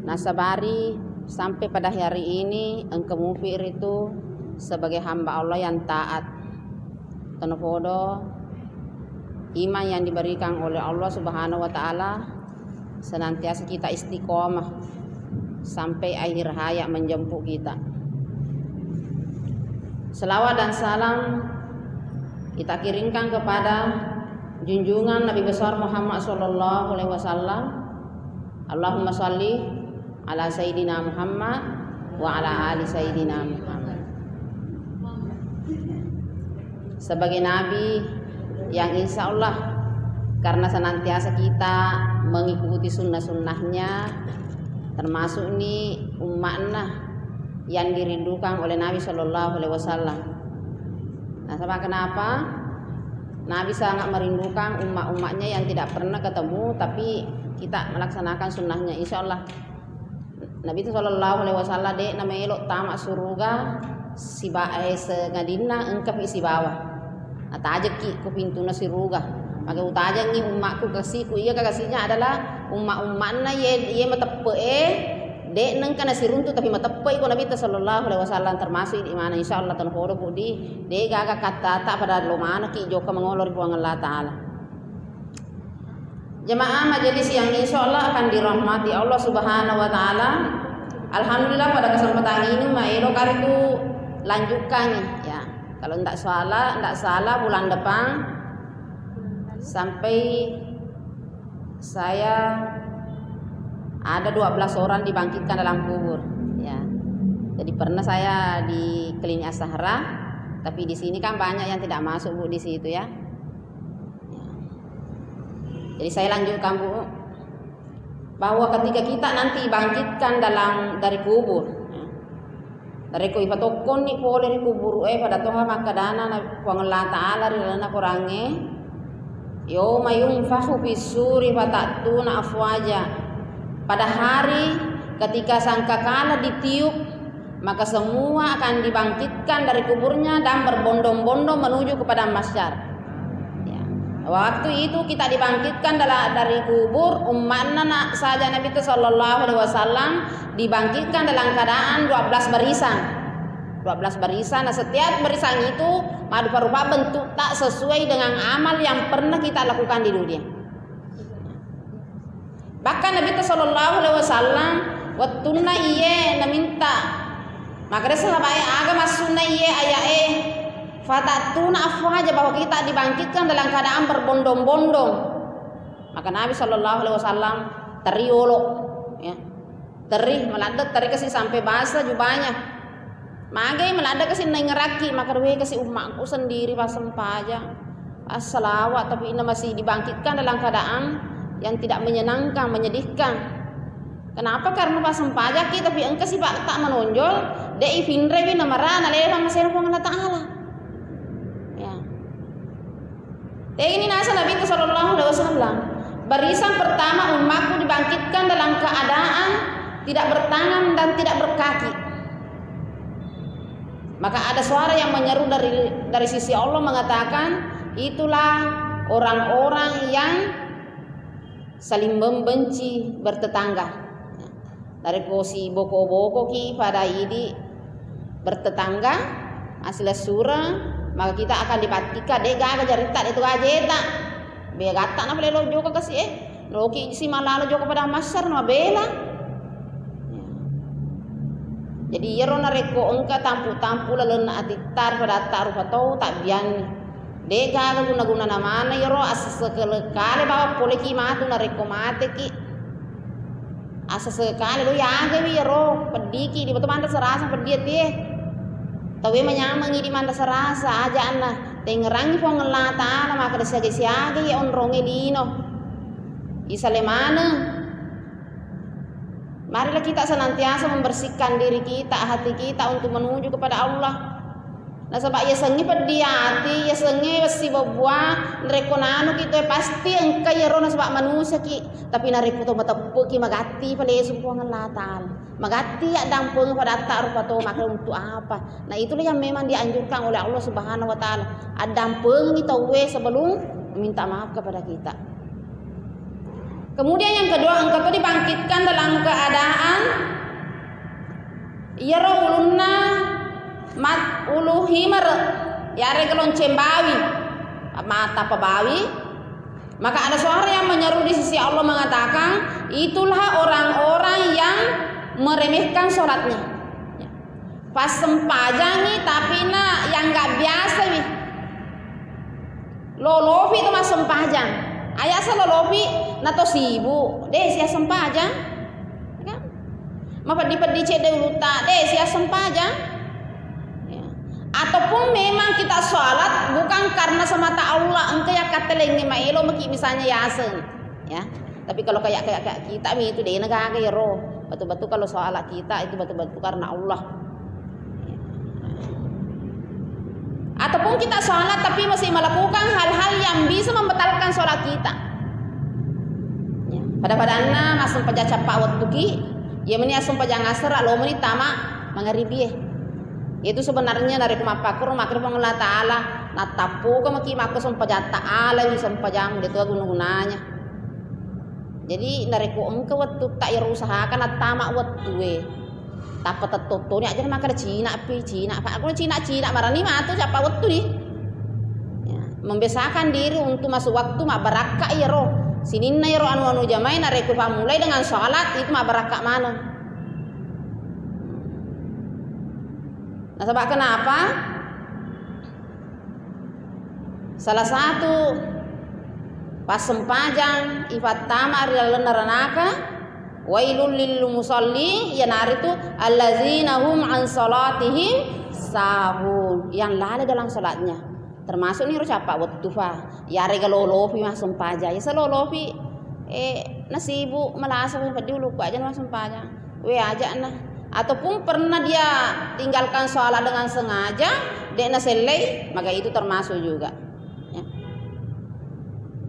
Nasabari sampai pada hari ini engkau mupir itu sebagai hamba Allah yang taat. Tenopodo iman yang diberikan oleh Allah Subhanahu wa taala senantiasa kita istiqomah sampai akhir hayat menjemput kita. Selawat dan salam kita kirimkan kepada junjungan Nabi besar Muhammad sallallahu alaihi wasallam. Allahumma shalli ala sayyidina Muhammad wa ala ali sayyidina Muhammad. Sebagai nabi yang insya Allah karena senantiasa kita mengikuti sunnah-sunnahnya, termasuk ini umatnya yang dirindukan oleh Nabi Shallallahu Alaihi Wasallam. Nah, sebab kenapa Nabi sangat merindukan umat-umatnya yang tidak pernah ketemu, tapi kita melaksanakan sunnahnya. Insya Allah Nabi Shallallahu Alaihi Wasallam dek nama elok tamak surga si sengadina engkap isi bawah. Nah, tajaki ku pintu nasi surga. Maka utaja ni umatku kasihku iya kasihnya adalah umat-umatna ye matepe dek neng kana siruntu tapi matepe ko Nabi sallallahu alaihi wasallam termasuk di mana insyaallah tan horo budi de gaga kata tak pada lo mana ki joka mengolor buang Allah taala. Jemaah majelis yang insyaallah akan dirahmati Allah Subhanahu wa taala. Alhamdulillah pada kesempatan ini maelo kariku lanjutkan ya. Kalau tidak salah bulan depan sampai saya ada 12 orang dibangkitkan dalam kubur ya. Jadi pernah saya di Klinik As-Sahra, tapi di sini kan banyak yang tidak masuk Bu di situ ya. Jadi saya lanjutkan Bu bahwa ketika kita nanti bangkitkan dari kubur ya. Dari ko ipatokon ni po dari kubur pada toha makadana na Allah taala rilana korange yawma yunfakhu fisuri fatatuna afwaja. Pada hari ketika sangkakala ditiup, maka semua akan dibangkitkan dari kuburnya dan berbondong-bondong menuju kepada mahsyar. Ya. Waktu itu kita dibangkitkan dari kubur, umatnya saja Nabi sallallahu alaihi wasallam dibangkitkan dalam keadaan 12 barisan. 12 barisan. Nah, setiap barisan itu berupa bentuk tak sesuai dengan amal yang pernah kita lakukan di dunia. Bahkan Nabi sallallahu alaihi wasallam wattuna iye naminta maka sahabat agama sunnah iye ayae fatatuna afwaja bahwa kita dibangkitkan dalam keadaan berbondong-bondong. Maka Nabi sallallahu alaihi wasallam teriolo ya. Meladak kasih sampai basah jubahnya. Magai meladak kasih nengeraki maka dewe kasih umatku sendiri pas sempaja. As-salawat tapi ini masih dibangkitkan dalam keadaan yang tidak menyenangkan, menyedihkan. Kenapa? Karena pas sempaja kita tapi engkau sih Pak tak menonjol, dei finre bi namarana lelah masih Allah taala. Ya. Ini nasa Nabi sallallahu alaihi wasallam. Barisan pertama umatku dibangkitkan dalam keadaan tidak bertangan dan tidak berkaki. Maka ada suara yang menyeru dari sisi Allah mengatakan, itulah orang-orang yang saling membenci bertetangga. Dari kosi boko-boko ki pada ini bertetangga asli surah, maka kita akan dibatikan dega jarita itu aja tak. Begata na boleh lo joka kasih loki si malalo joka pada masar na bela. Jadi yero na reko engka tampu lalena atitar pada taruh patau tak bian dega guna namana yero asekale bawa poleki matu na reko mate ki asekale lo yaga wi yero pediki di betul manda serasa pediet ye tawe menyamangi di manda serasa aja anna tengerangi po ngelata na maka desiaga ya onronge lino isalemana. Marilah kita senantiasa membersihkan diri kita, hati kita untuk menuju kepada Allah. Nah sebab ya sengi pediati, ya sengi si babwa, rekonano kita pasti engkau ya rona sebab manusia ki, tapi nareko to matapu ki magati pada sumpuangan latal, magati ya dampung pada taruh pato maka untuk apa? Nah itulah yang memang dianjurkan oleh Allah Subhanahu Wa Taala. Dampung kita sebelum meminta maaf kepada kita. Kemudian yang kedua, engkau itu dibangkitkan dalam keadaan iya ro ulunna mat ulu himar ya regelon cembawi mata pebawi, maka ada suara yang menyeru di sisi Allah mengatakan itulah orang-orang yang meremehkan sholatnya. Pas sempajangi tapi yang nggak biasa nih. Lolopi itu mas sempajang. Ayah sa lolopi nato sibu deh sia sempajang. Kan? Mapadi-padi cede uluta deh sia sempajang. Ya. Ataupun memang kita sholat bukan karena semata Allah engke ya kateleng ni maelo maki misalnya yasen. Ya. Tapi kalau kayak kita itu deh negara ya roh. Betul-betul kalau sholat kita itu betul-betul karena Allah. Ataupun kita sholat tapi masih melakukan hal-hal yang bisa membatalkan sholat kita. Ya. Pada-padana masuk paja capa waktu ki, ya meni asum paja ngasar alo meni tama mangaribi. Itu sebenarnya dari kumapakur makir pengelola taala natapu ke maki maku sum paja taala ni sum paja itu guna-gunanya. Jadi dari ku engke waktu tak usahakan atama waktu Tapa tetotoni aja maka ada Cina Pak aku Cina marani mah tuh siapa waktu nih ya, membiasakan diri untuk masuk waktu mak barakah ya roh sinin na ya roh anu jamai nareku mulai dengan sholat itu mak barakah mana. Nah sebab kenapa salah satu pas sempajang ifat tama adalah neranaka wailul lil musalli yanaritu allazina hum an salatihim sahun yang lalai dalam salatnya termasuk nih siapa waktu fa ya rega lolopi mas sempaja ya salolopi nasibu malasa padi lupa aja mas sempaja we aja nah ataupun pernah dia tinggalkan salat dengan sengaja dek naselai maka itu termasuk juga ya.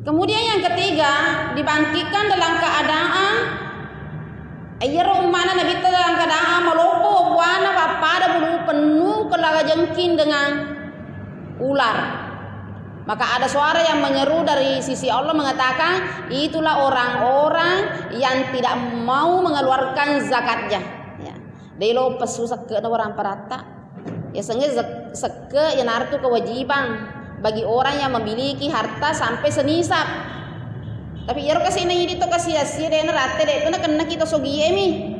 Kemudian yang ketiga dibangkitkan dalam keadaan ayero umana nabi dalam keadaan malopo buana pada bulu penuh kelaga jengking dengan ular. Maka ada suara yang menyeru dari sisi Allah mengatakan itulah orang-orang yang tidak mau mengeluarkan zakatnya. Ya. Delo pesu seke orang perata. Ya senge seke yang artu kewajiban bagi orang yang memiliki harta sampai senisab. Tapi iro kasi ini dito kasi asia deh nerate deh itu kena kita sogi emi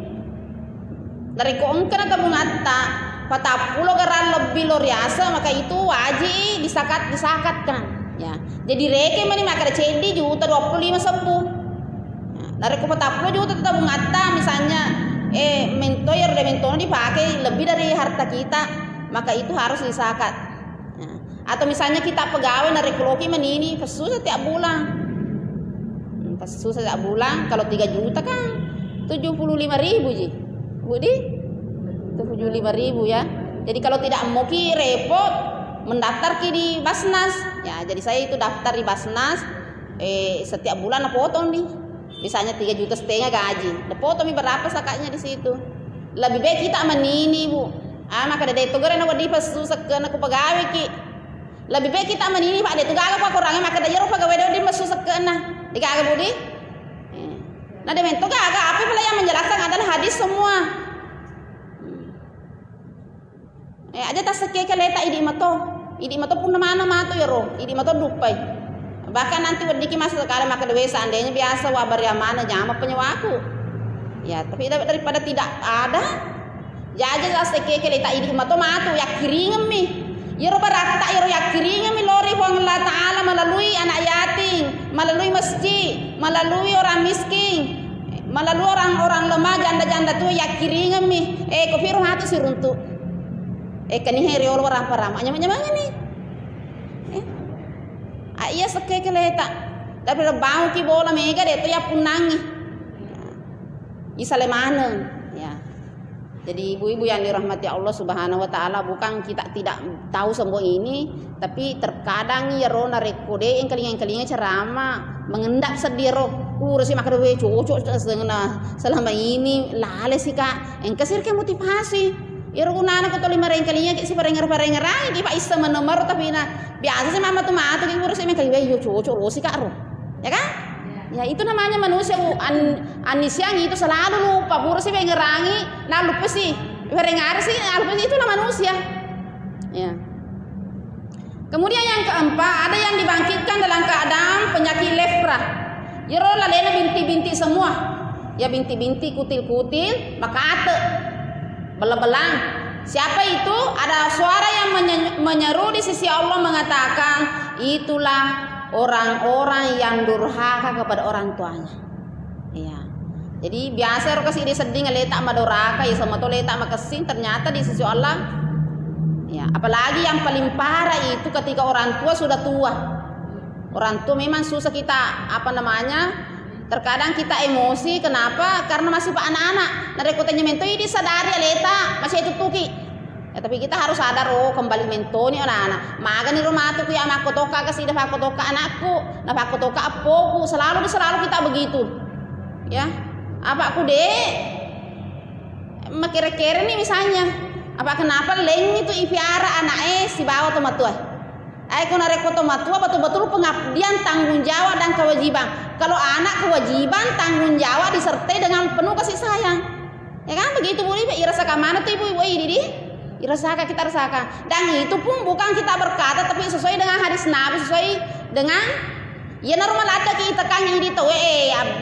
dari koong kena tabung atta patapulo garan lebih luar biasa maka itu wajib disakatkan ya jadi reke mani maka cedi juta 25 sepuh ya, dari ko patapulo juta tabung atta misalnya mentoyer de mentono dipakai lebih dari harta kita maka itu harus disakat ya. Atau misalnya kita pegawai dari kloki menini pesu setiap bulan susah setiap bulan kalau 3 juta kan 75.000 ji Budi 75.000 ya jadi kalau tidak mau ki repot mendaftar ki di Basnas ya jadi saya itu daftar di Basnas setiap bulan potong nih misalnya 3,5 juta gaji potong berapa sakatnya di situ lebih baik kita menini bu maka dari itu gara nak di susah kena aku pegawai ki lebih baik kita menini pak itu gak apa kurangnya maka dari pegawai di susah kena dikagak budi nah demen tuh gak apa pula yang menjelaskan adalah hadis semua aja tas sekali keleta idi mato pun mana mato ya roh idi mato dupai bahkan nanti berdiki masuk sekali maka dewe seandainya biasa wabar yang mana nyama penyewaku ya tapi daripada tidak ada ya aja tas sekali keleta idi mato ya kiringem nih ya roh barata ya roh ya kiringem lori Allah Ta'ala melalui anak yatim, melalui masjid, melalui orang miskin, melalui orang-orang lemah, janda-janda tuh ya kiringem nih. Kopiru hatu si runtu. Kani heri orang param, nyamanya nih. Iya sekali keleta. Tapi bau ki bola mega deh tuh ya punangi. Isalemana, ya. Jadi ibu-ibu yang dirahmati Allah Subhanahu wa taala bukan kita tidak tahu semua ini tapi terkadang ya rona rekode yang kelingan ceramah mengendap sediro urus makan we cocok selama ini lale sih kak yang kesir ke motivasi ya rona anak atau 5 kalinya si parengar di pak isa menomor tapi biasa sih mama tuh urus yang kali we cocok lo sih kak ro ya kan ya itu namanya manusia Anisiang itu selalu lupa buruk sih ngerangi nah lupa sih Perengar sih itulah manusia. Ya. Kemudian yang keempat, ada yang dibangkitkan dalam keadaan penyakit lepra. Yero lalena binti-binti semua. Ya binti-binti kutil-kutil, maka ate belang-belang. Siapa itu? Ada suara yang menyeru di sisi Allah mengatakan, itulah orang-orang yang durhaka kepada orang tuanya. Ya. Jadi biasa orang kasih dia sedih ngeletak sama durhaka ya sama tuh letak sama kesin, ternyata di sisi Allah. Ya, apalagi yang paling parah itu ketika orang tua sudah tua. Orang tua memang susah kita terkadang kita emosi. Kenapa? Karena masih pak anak-anak. Nah rekotanya mento ini sadari leta masih itu tuki. Ya, tapi kita harus sadar kembali mento nih anak-anak. Maga nih rumah tuh ya aku toka kasih dah aku toka anakku, nah aku toka apoku. Selalu kita begitu. Ya, apa aku dek? Makira-kira nih misalnya. Apa kenapa leng itu ipiara anak si bawa tomatua? Aku nareko tomatua betul-betul pengabdian, tanggung jawab dan kewajiban. Kalau anak kewajiban, tanggung jawab disertai dengan penuh kasih sayang. Ya kan begitu Bu Ibu, irasakan mana tuh Ibu ini? Irasakan kita rasakan. Dan itu pun bukan kita berkata tapi sesuai dengan hadis Nabi, sesuai dengan ya normal ada kita kan ini tuh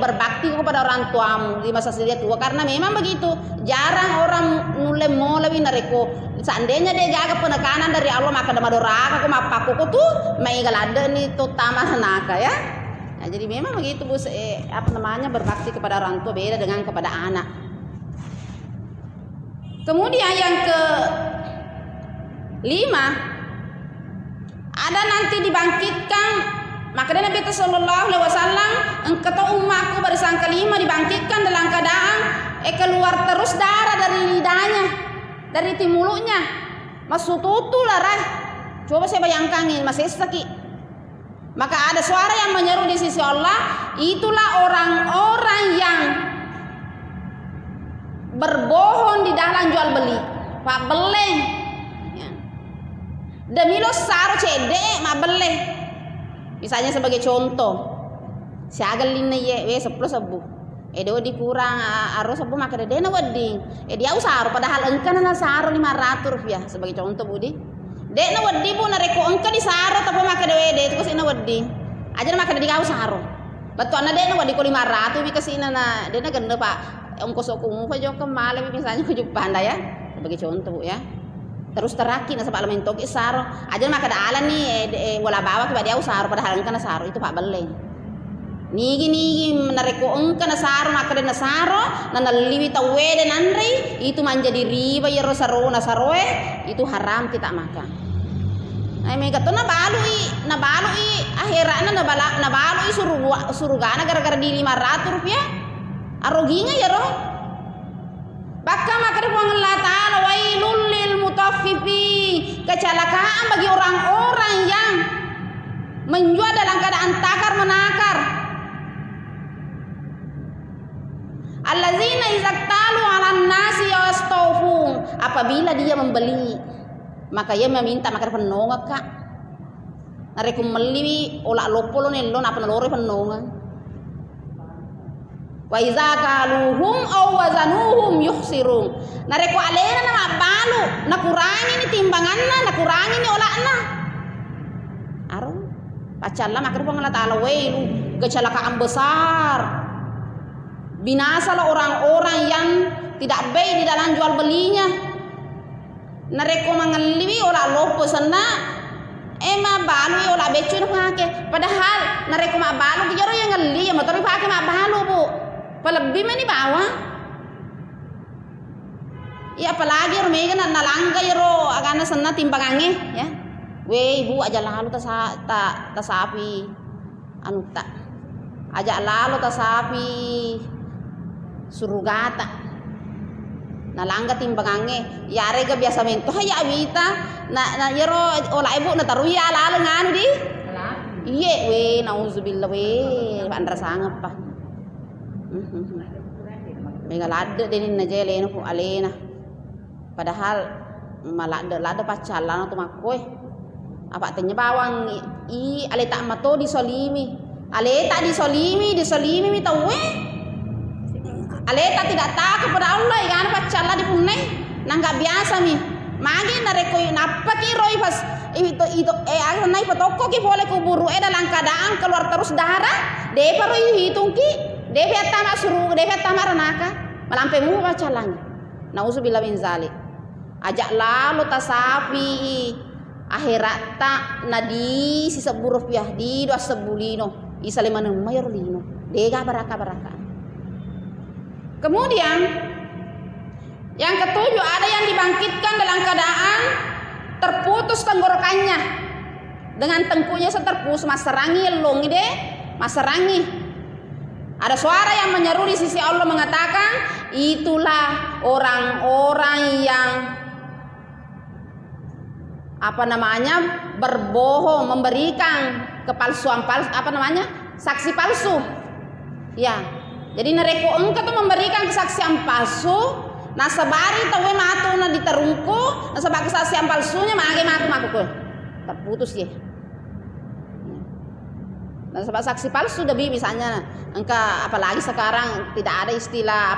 berbakti kepada orang tuamu di masa dia tua karena memang begitu jarang orang nule mau lebih nareko seandainya dia jaga penekanan dari Allah maka ada madoraka aku mapaku tuh maigal ada nih tuh tamah naka ya. Nah, jadi memang begitu Bu berbakti kepada orang tua beda dengan kepada anak. Kemudian yang ke-5 ada nanti dibangkitkan. Maka Nabi Sallallahu Alaihi Wasallam engkau umatku barisan kelima dibangkitkan dalam keadaan keluar terus darah dari lidahnya, dari mulutnya, masuk tutul darah. Coba saya bayangkan ini masih sakit. Maka ada suara yang menyeru di sisi Allah, itulah orang-orang yang berbohong di dalam jual beli, pak beleng. Ya. Demi lo saro cede mak beleng. Misalnya sebagai contoh, siagal lina ye we 10 sebu. Dewa dikurang arus sebu maka dena wedding. Dia usaha padahal engkan na saro 500 rupiah sebagai contoh Budi. Dena wedding bu nareko engka di saro tapi maka dewe itu kasih na wedding. Ajar maka dia saro. Betul na dena wedding ko 500 bi kasih na dena ganda Pak. Ongkos aku mu pa jo kemale misalnya ku jupanda ya. Sebagai contoh ya. Terus terakin sa parlamen toki saro aja maka ada alan nih wala bawa kepada dia saro padahal engka na saro itu pak beleng nigi menareko engka na saro maka na saro na naliwi tawede nanri itu menjadi riba ya saro na saroe itu haram kita makan. Ay may gato na balui akhirana na balui surugana gara-gara di 500 rupiah aroginga ya roh. Bahkan maka Allah Ta'ala wailul lil mutaffifin, kecelakaan bagi orang-orang yang menjual dalam keadaan takar menakar. Allazina izaktalu 'alan nasi yastawfun, apabila dia membeli maka ia meminta maka penonga Kak. Narekum meliwi ola lopolo nello na penelore penonga. Wa iza kaluhum aw wazanuhum yukhsirun. Nareko alena na mabalu, nakurangi ni timbanganna, nakurangi ni olakna. Aron pacalla makar Allah Ta'ala wailu kecelakaan besar. Binasalah orang-orang yang tidak baik di dalam jual belinya. Nareko mangaliwi ola lopo sana balu ola becu na pake. Padahal nareko mabalu kijaro yang ngali ya motor pake mabalu Bu. Pelebih mani bawah. Ya apalagi rumega na nalangga yero agana sana timbangange ya. We ibu aja lalu ta sapi anu tak. Aja lalu ta sapi surugata. Nalangga timbangange ya rega biasa mento haya awita na yero ola ibu na taruya lalu nganu di. Iye we nauzubillah we pandra sangap pa. Mega lada denin na jelena po alena. Padahal malada pacalan to makoy. Apa tanya bawang aleta mato disolimi. Aleta disolimi mi tawe. Aleta tidak takut pada Allah ikan pacalan dipunai. nggak biasa mi. Magi na reko napa ki roi pas itu aku naik petoko ki boleh kuburu dalam keadaan keluar terus darah. De paro hitung ki, de tama suruh, de tama ranaka. Malampe mu baca lang. Nauzubillah min zalik. Ajak lalu tasapi akhirat tak nadi sisa buruh piah di dua sebulino isale maneng mayor lino. Dega baraka. Kemudian yang ketujuh, ada yang dibangkitkan dalam keadaan terputus tenggorokannya dengan tengkunya seterpus maserangi longi deh maserangi. Ada suara yang menyeru di sisi Allah mengatakan, itulah orang-orang yang berbohong, memberikan kepalsuan palsu, saksi palsu. Ya, jadi nereko engkau tuh memberikan kesaksian palsu. Nah sebari tahu matu na diterungku, nah sebab kesaksian palsunya mage matu terputus ya. Dan sebab saksi palsu debi misalnya, engkau apalagi sekarang tidak ada istilah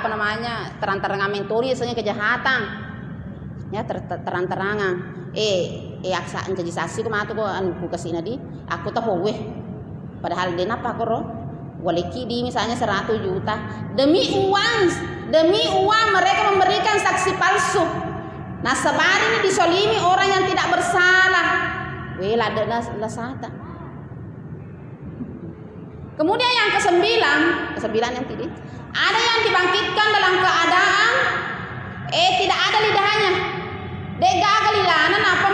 terang-terangan mentori misalnya kejahatan, ya terang-terangan. Aksa engkau saksi ku matu ku kasih nadi, aku tahu padahal dia napa koro, waliki di misalnya 100 juta demi uang mereka memberikan saksi palsu. Nah sebari ini disolimi orang yang tidak bersalah. Lasata. Kemudian yang kesembilan yang tadi, ada yang dibangkitkan dalam keadaan tidak ada lidahnya. Gagal lilanan apa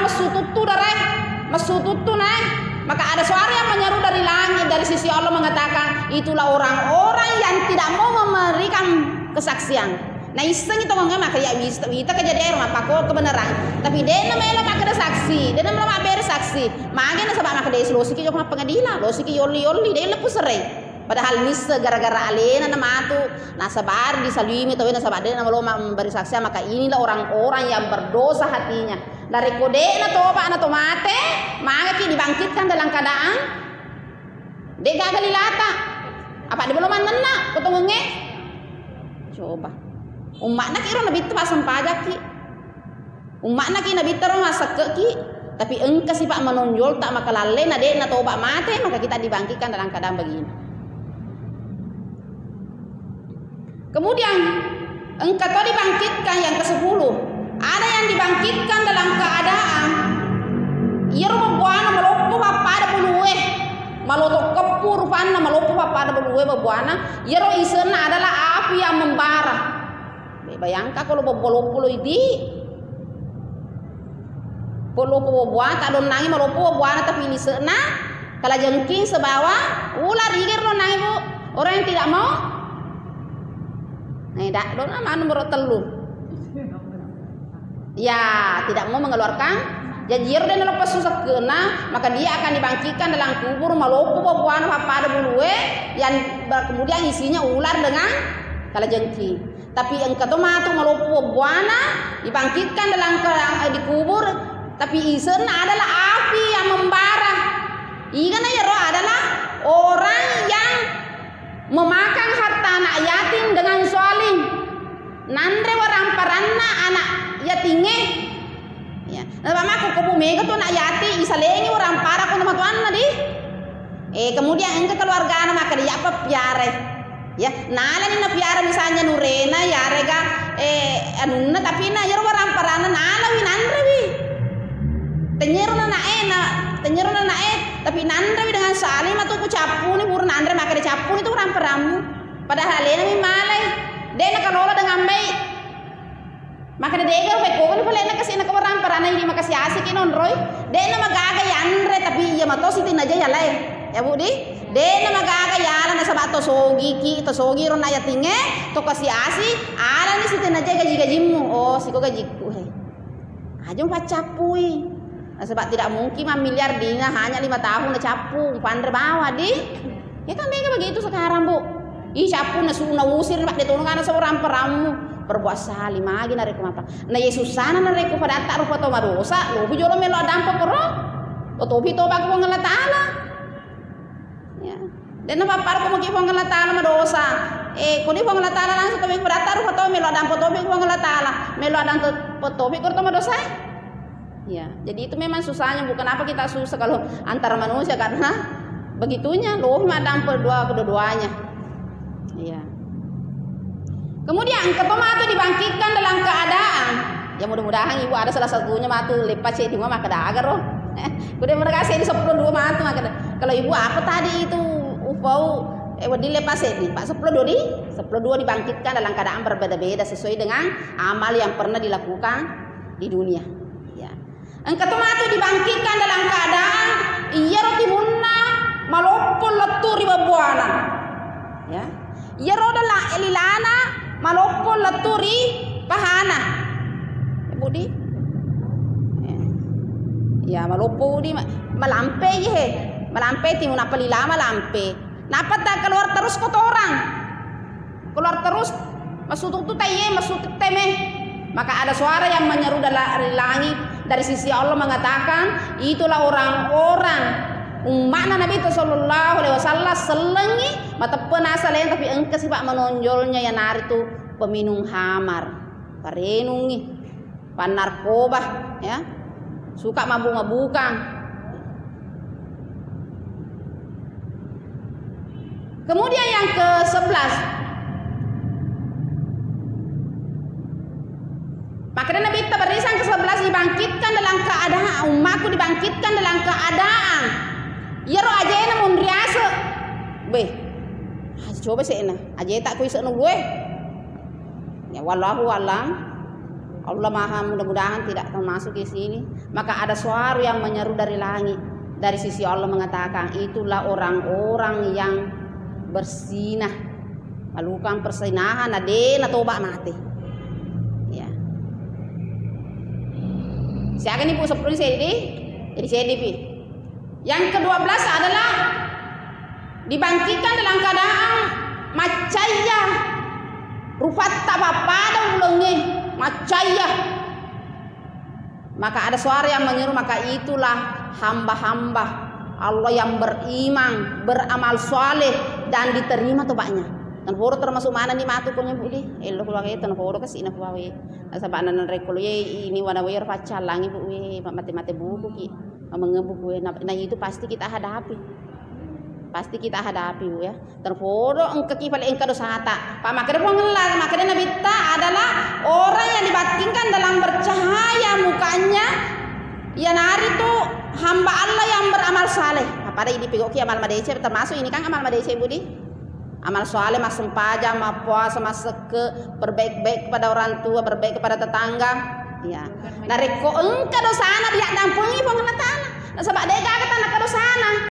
mesututu naik. Maka ada suara yang menyeru dari langit dari sisi Allah mengatakan, itulah orang-orang yang tidak mau memberikan kesaksian. Nah iseng itu maka ya kita kejadian rumah pakor kebenaran. Tapi dia namanya maka ada saksi, dia namanya bersaksi. Makanya sebab maka dia selosiki jauh pengadilan, losiki yoli dia lepas serai. Padahal nisa gara-gara alena nama tu, nah sabar disalimi tahu na sabar dia nama lo memberi saksi, maka inilah orang-orang yang berdosa hatinya. Dari kode na toba na tomate, maka dibangkitkan dalam keadaan dia gagal lilata. Apa dia belum nena ketemu nge? Coba. Umat nak kira nabi tu pasang pajak ki. Umat nak nabi terus masak ki. Tapi engkau sifat menonjol tak maka lalai na dia na toba mate, maka kita dibangkitkan dalam keadaan begini. Kemudian engkau dibangkitkan yang ke-10. Ada yang dibangkitkan dalam keadaan ia buana melopo papada buluwe, maloto kepur panna melopo papada buluwe buana, ia isena adalah api yang membara. Bayangkan kalau bolopo ini bolopo buana tak don nangi melopo buana tapi ini sena kalau jengking sebawa ular igir don nangi bu orang yang tidak mau. Nah, dak don nomor telu. Ya, tidak mau mengeluarkan jajir dan lepas susah kena, maka dia akan dibangkitkan dalam kubur malopo buana pada buluwe yang kemudian isinya ular dengan kalajengking. Tapi engkau tu matu malopo buana dibangkitkan dalam dikubur, tapi isinya adalah api yang membara. Ikan ya roh adalah orang yang memakan harta anak yatim dengan zalim. Nandre warang paranna anak yatinge. Ya. Nah, mama ko mega tu anak yati isalengi orang para ko nama tuan di. Kemudian engkau keluarga anak maka dia apa piare. Ya, nala ni na piare misalnya nurena ya rega anunna tapi na yaro warang paranna nala wi nandre wi. Tenyeruna na tapi nandre dengan salim atau ku capu ni burun nandre maka dia capu itu orang peramu padahal lena mi malai dena kalola dengan baik maka dia degal baik kau ni pelena kasih nak orang perana ini maka si asik inon roy dena magaga yandre tapi ia matos itu naja yalai ya bu di dena magaga yala na sabato sogi ron ayat tinge to kasih asik ala ni situ naja gaji-gajimu oh siko gajiku he ajong pacapui. Nah, sebab tidak mungkin miliar dina hanya 5 tahun na capu pandre bawa di ya kan mereka begitu sekarang bu capu na usir pak ditulungan seorang peramu berbuat salah lagi na reku apa na Yesus sana na reku pada tak rupa to madosa lo jolo melo dampo koro tobi to bak ngala taala ya dan apa par ko mo ki ngala taala madosa ko di ngala taala langsung to pada tak rupa to melo melo adang potobik wong Allah taala, melo adang potobik kurang dosa. Ya, jadi itu memang susahnya. Bukan apa kita susah kalau antara manusia, karena begitunya loh madam kedua-duanya. Ya. Kemudian kepematu dibangkitkan dalam keadaan. Ya mudah-mudahan ibu ada salah satunya matu lepas di mama kedagar loh. Kuda mereka di 10 2 matu maka. Kalau ibu apa tadi itu ufau dilepas di Pak 10 2 dibangkitkan dalam keadaan berbeda-beda sesuai dengan amal yang pernah dilakukan di dunia. Ya. Engkau matu dibangkitkan dalam keadaan iya roti munna malopol laturi babuana. Ya. Iya roda la elilana malopol laturi pahana. Budi. Ya malopo di malampe ye. Malampe timun apa lila malampe. Napa tak keluar terus kotoran? Keluar terus masuk tu taye masuk teme. Maka ada suara yang menyeru dari langit dari sisi Allah mengatakan itulah orang-orang umat Nabi sallallahu alaihi wasallam selengi mata penasa lain tapi engke sifat menonjolnya yang nari itu peminum hamar, parenungi, panarkoba ya. Suka mabuk-mabukan. Kemudian yang ke-11. Maka Nabi kita barisan ke-11 dibangkitkan dalam keadaan umatku dibangkitkan dalam keadaan ya ro aja mun riasa. Beh. Coba sih aja tak kuis gue. Ya wallahu alam. Allah Maha mudah-mudahan tidak termasuk di sini. Maka ada suara yang menyeru dari langit. Dari sisi Allah mengatakan itulah orang-orang yang bersinah. Melakukan persinahan adena toba mati. Ya. Siapa nih Bu seperti sedi? Jadi sedi pi. Yang ke-12 adalah dibangkitkan dalam keadaan macaya. Rufatta bapada ulungi. Macaya. Maka ada suara yang menyeru maka itulah hamba-hamba Allah yang beriman, beramal soleh dan diterima tobatnya. Dan horo termasuk mana nih matu punya budi? Elo keluar itu dan horo kasih nak bawa. Asal anak rekolo ini wana wayar pacar langi bu mati-mati buku ki mengebuk bu. Nah itu pasti kita hadapi. Pasti kita hadapi ya. Terfodo engke ki paling engke dosa hata. Pak makanya pengelar makanya Nabi ta adalah orang yang dibatinkan dalam bercahaya mukanya. Ya nari itu hamba Allah yang beramal saleh. Pada ini pigoki amal madece termasuk ini kan amal madece Budi. Amal saleh mas sempaja, mas puasa, mas seke, berbaik-baik kepada orang tua, berbaik kepada tetangga. Ya. Nareko engke dosa anak dia dampungi pengelata.